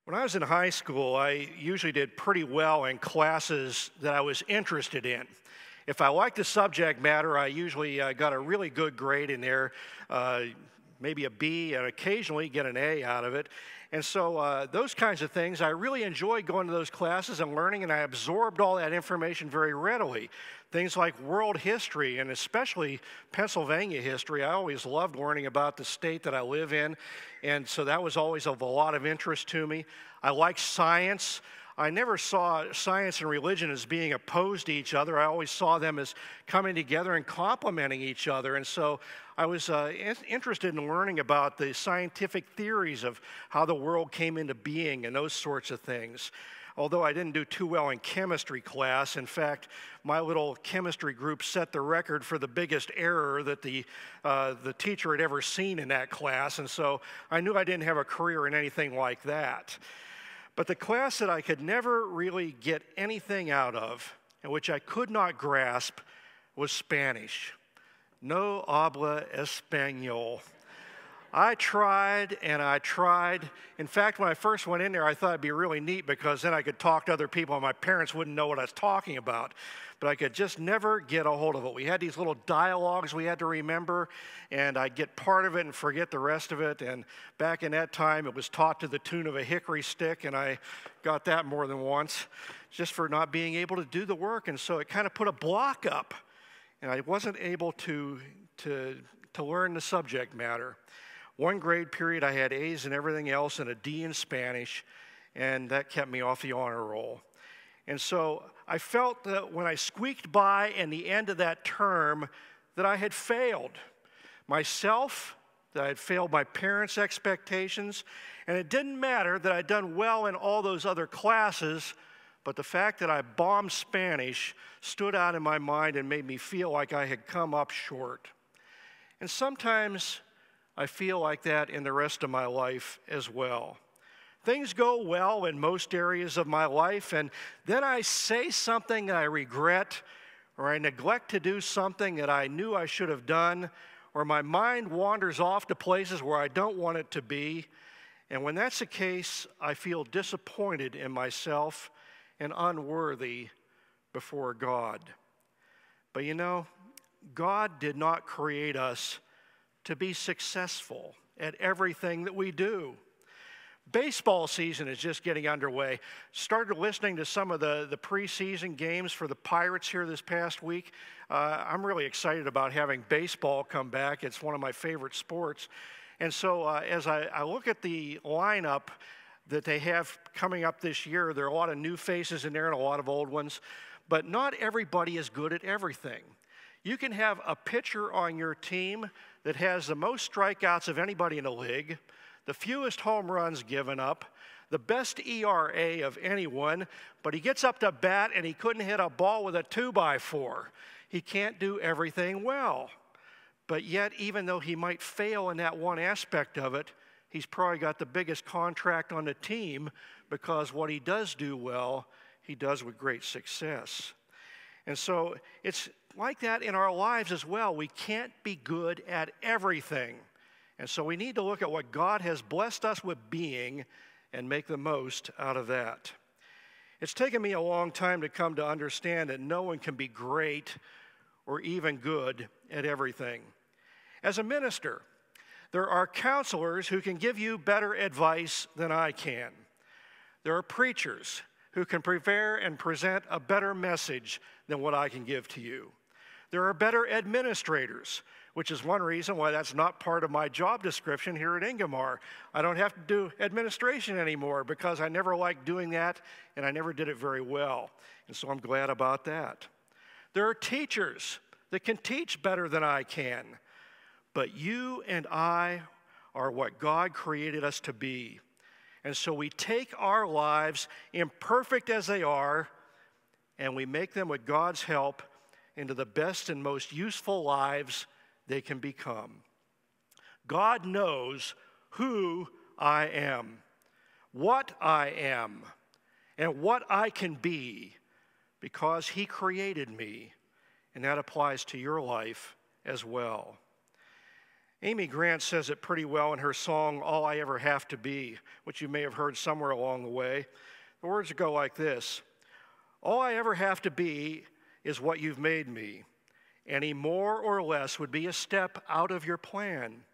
When I was in high school, I usually did pretty well in classes that I was interested in. If I liked the subject matter, I usually got a really good grade in there, uh, maybe a B, and occasionally get an A out of it. And so those kinds of things, I really enjoyed going to those classes and learning, and I absorbed all that information very readily. Things like world history, and especially Pennsylvania history. I always loved learning about the state that I live in, and so that was always of a lot of interest to me. I liked science. I never saw science and religion as being opposed to each other. I always saw them as coming together and complementing each other. And so I was interested in learning about the scientific theories of how the world came into being and those sorts of things. Although I didn't do too well in chemistry class, in fact, my little chemistry group set the record for the biggest error that the teacher had ever seen in that class. And so I knew I didn't have a career in anything like that. But the class that I could never really get anything out of, and which I could not grasp, was Spanish. No habla español. I tried and I tried. In fact, when I first went in there, I thought it'd be really neat because then I could talk to other people and my parents wouldn't know what I was talking about. But I could just never get a hold of it. We had these little dialogues we had to remember, and I'd get part of it and forget the rest of it. And back in that time, it was taught to the tune of a hickory stick, and I got that more than once just for not being able to do the work. And so it kind of put a block up, and I wasn't able to learn the subject matter. One grade period, I had A's and everything else and a D in Spanish, and that kept me off the honor roll. And so I felt that when I squeaked by in the end of that term that I had failed myself, that I had failed my parents' expectations, and it didn't matter that I'd done well in all those other classes, but the fact that I bombed Spanish stood out in my mind and made me feel like I had come up short. And sometimes I feel like that in the rest of my life as well. Things go well in most areas of my life, and then I say something I regret, or I neglect to do something that I knew I should have done, or my mind wanders off to places where I don't want it to be. And when that's the case, I feel disappointed in myself and unworthy before God. But you know, God did not create us to be successful at everything that we do. Baseball season is just getting underway. Started listening to some of the preseason games for the Pirates here this past week. I'm really excited about having baseball come back. It's one of my favorite sports. And so as I look at the lineup that they have coming up this year, there are a lot of new faces in there and a lot of old ones, but not everybody is good at everything. You can have a pitcher on your team that has the most strikeouts of anybody in the league, the fewest home runs given up, the best ERA of anyone, but he gets up to bat and he couldn't hit a ball with a 2x4. He can't do everything well. But yet, even though he might fail in that one aspect of it, he's probably got the biggest contract on the team because what he does do well, he does with great success. And so it's like that in our lives as well. We can't be good at everything. And so we need to look at what God has blessed us with being and make the most out of that. It's taken me a long time to come to understand that no one can be great or even good at everything. As a minister, there are counselors who can give you better advice than I can. There are preachers who can prepare and present a better message than what I can give to you. There are better administrators, which is one reason why that's not part of my job description here at Ingomar. I don't have to do administration anymore because I never liked doing that and I never did it very well. And so I'm glad about that. There are teachers that can teach better than I can, but you and I are what God created us to be. And so we take our lives, imperfect as they are, and we make them with God's help into the best and most useful lives they can become. God knows who I am, what I am, and what I can be because He created me, and that applies to your life as well. Amy Grant says it pretty well in her song, All I Ever Have to Be, which you may have heard somewhere along the way. The words go like this: all I ever have to be is what you've made me. Any more or less would be a step out of your plan.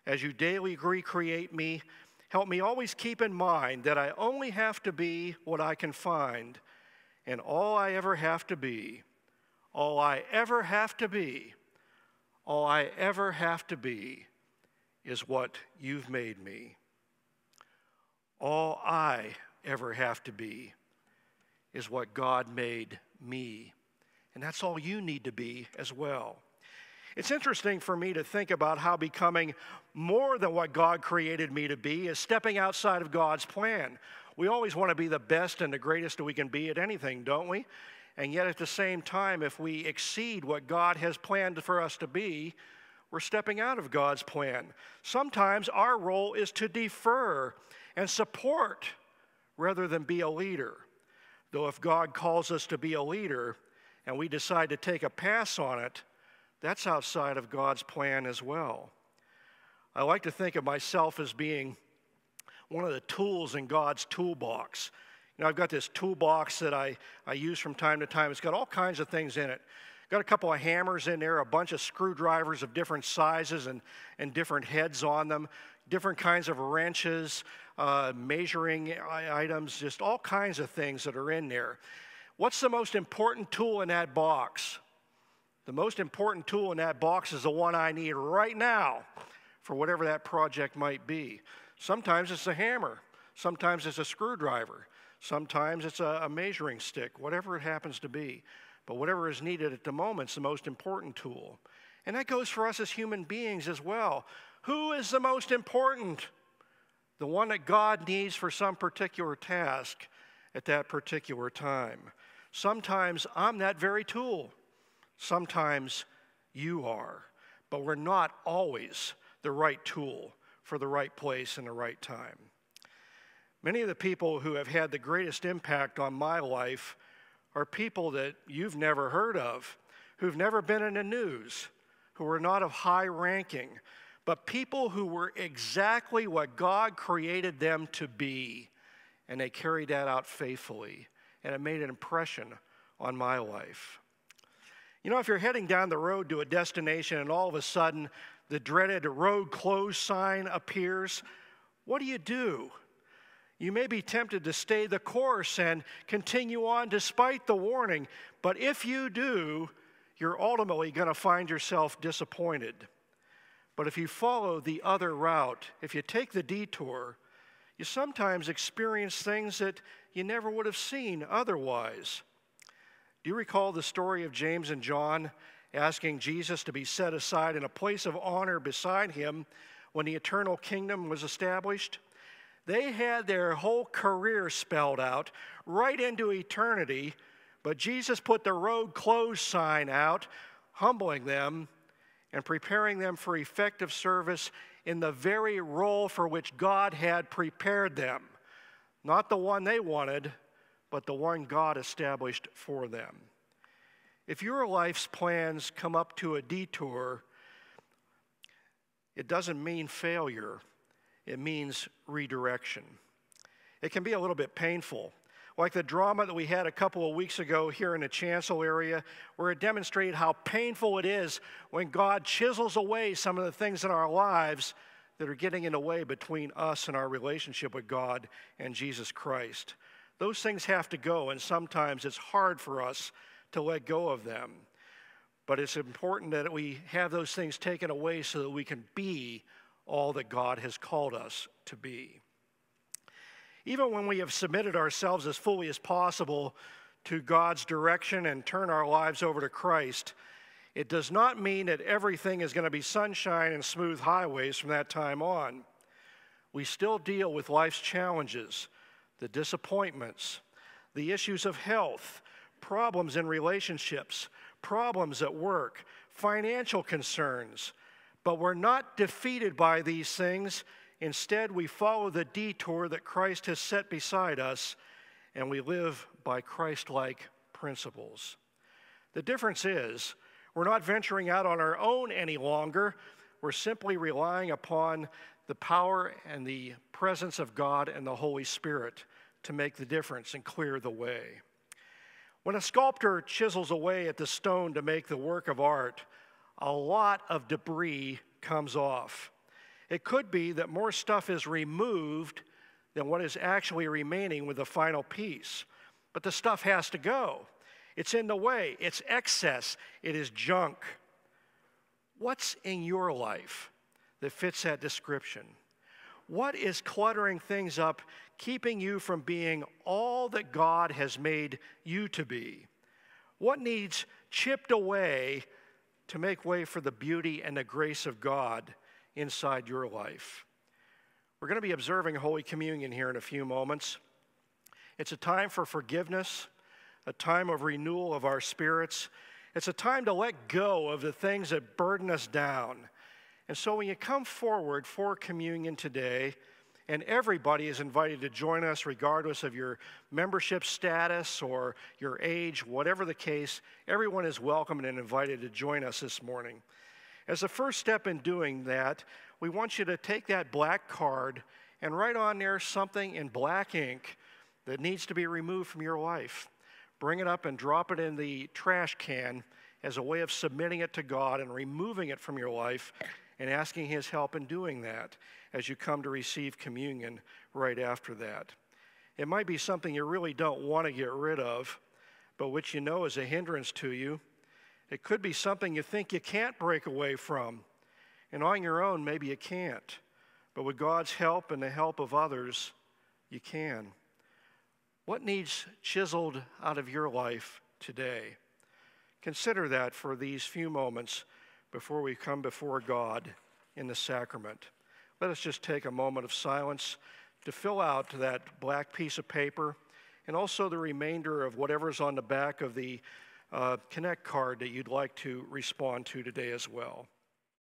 As you daily recreate me, help me always keep in mind that I only have to be what I can find. And all I ever have to be, all I ever have to be, all I ever have to be is what you've made me. All I ever have to be is what God made me. And that's all you need to be as well. It's interesting for me to think about how becoming more than what God created me to be is stepping outside of God's plan. We always want to be the best and the greatest that we can be at anything, don't we? And yet at the same time, if we exceed what God has planned for us to be, we're stepping out of God's plan. Sometimes our role is to defer and support rather than be a leader. Though if God calls us to be a leader and we decide to take a pass on it, that's outside of God's plan as well. I like to think of myself as being one of the tools in God's toolbox. You know, I've got this toolbox that I use from time to time. It's got all kinds of things in it. Got a couple of hammers in there, a bunch of screwdrivers of different sizes and different heads on them, different kinds of wrenches, measuring items, just all kinds of things that are in there. What's the most important tool in that box? The most important tool in that box is the one I need right now for whatever that project might be. Sometimes it's a hammer. Sometimes it's a screwdriver. Sometimes it's a measuring stick, whatever it happens to be. But whatever is needed at the moment is the most important tool. And that goes for us as human beings as well. Who is the most important? The one that God needs for some particular task at that particular time. Sometimes I'm that very tool. Sometimes you are. But we're not always the right tool for the right place and the right time. Many of the people who have had the greatest impact on my life are people that you've never heard of, who've never been in the news, who are not of high ranking, but people who were exactly what God created them to be, and they carried that out faithfully, and it made an impression on my life. You know, if you're heading down the road to a destination and all of a sudden the dreaded road closed sign appears, what do? You may be tempted to stay the course and continue on despite the warning, but if you do, you're ultimately going to find yourself disappointed. But if you follow the other route, if you take the detour, you sometimes experience things that you never would have seen otherwise. Do you recall the story of James and John asking Jesus to be set aside in a place of honor beside him when the eternal kingdom was established? They had their whole career spelled out right into eternity, but Jesus put the road closed sign out, humbling them and preparing them for effective service in the very role for which God had prepared them. Not the one they wanted, but the one God established for them. If your life's plans come up to a detour, it doesn't mean failure. It means redirection. It can be a little bit painful, like the drama that we had a couple of weeks ago here in the chancel area, where it demonstrated how painful it is when God chisels away some of the things in our lives that are getting in the way between us and our relationship with God and Jesus Christ. Those things have to go, and sometimes it's hard for us to let go of them. But it's important that we have those things taken away so that we can be all that God has called us to be. Even when we have submitted ourselves as fully as possible to God's direction and turn our lives over to Christ, it does not mean that everything is going to be sunshine and smooth highways from that time on. We still deal with life's challenges, the disappointments, the issues of health, problems in relationships, problems at work, financial concerns. But we're not defeated by these things. Instead, we follow the detour that Christ has set beside us, and we live by Christ-like principles. The difference is, we're not venturing out on our own any longer. we're simply relying upon the power and the presence of God and the Holy Spirit to make the difference and clear the way. When a sculptor chisels away at the stone to make the work of art, a lot of debris comes off. It could be that more stuff is removed than what is actually remaining with the final piece. But the stuff has to go. It's in the way. It's excess. It is junk. What's in your life that fits that description? What is cluttering things up, keeping you from being all that God has made you to be? What needs chipped away to make way for the beauty and the grace of God inside your life? We're going to be observing Holy Communion here in a few moments. It's a time for forgiveness, a time of renewal of our spirits. It's a time to let go of the things that burden us down. And so when you come forward for communion today, and everybody is invited to join us regardless of your membership status or your age, whatever the case, everyone is welcome and invited to join us this morning. As a first step in doing that, we want you to take that black card and write on there something in black ink that needs to be removed from your life. Bring it up and drop it in the trash can as a way of submitting it to God and removing it from your life and asking His help in doing that as you come to receive communion right after that. It might be something you really don't want to get rid of, but which you know is a hindrance to you. It could be something you think you can't break away from, and on your own maybe you can't. But with God's help and the help of others, you can. What needs chiseled out of your life today? Consider that for these few moments before we come before God in the sacrament. Let us just take a moment of silence to fill out that black piece of paper and also the remainder of whatever's on the back of the Connect card that you'd like to respond to today as well.